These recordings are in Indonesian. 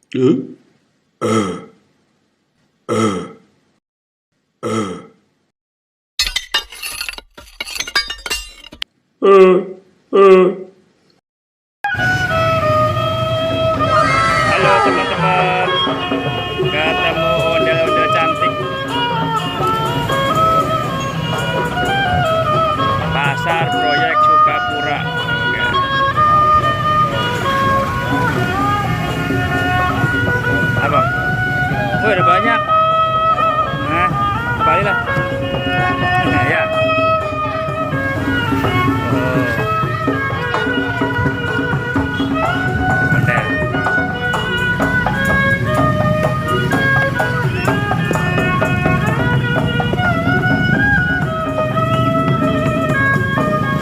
Halo teman-teman, ketemu ondel-ondel cantik. Pasar Proyek Sukapura. Oke. Apa? Oh, ada banyak. Nah, kembali lah. Nah, ya. Oh. Ondel.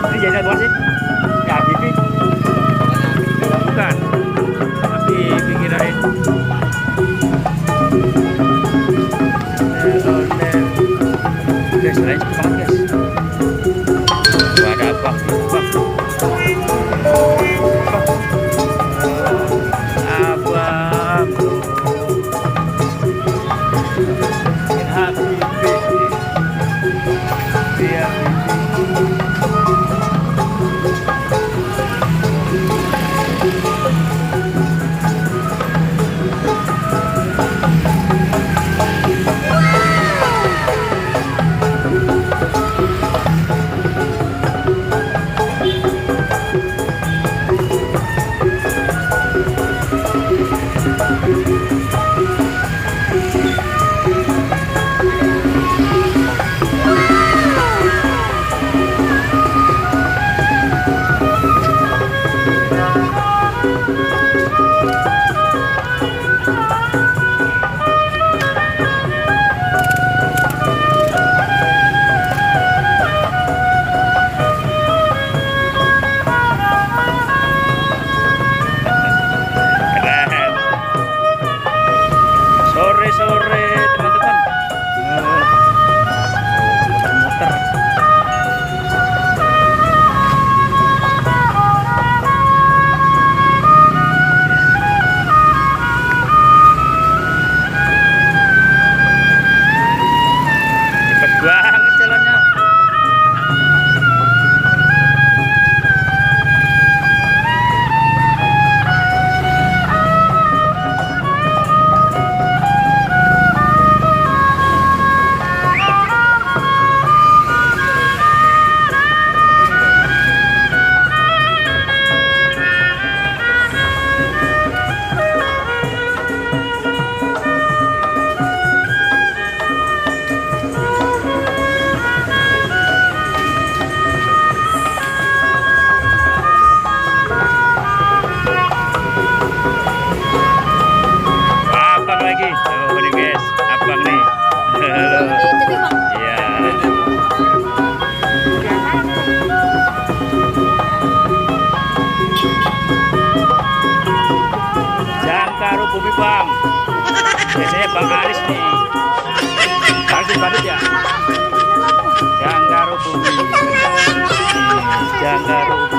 Ini jajan buat sih? Ya, Bibi. Bukan. Tapi kirain. Ondel. Guys, lain banget guys. Ada apa? Abang. Iya. Sore teman-teman. Muter-muter. Cepet banget jalannya. Oh, ini guys, abang nih. Halo. Iya. Jangkaro Bumi Bang. Biasanya Bang Aris nih. Bagus banget ya. Jangkaro Bumi. Jangkaro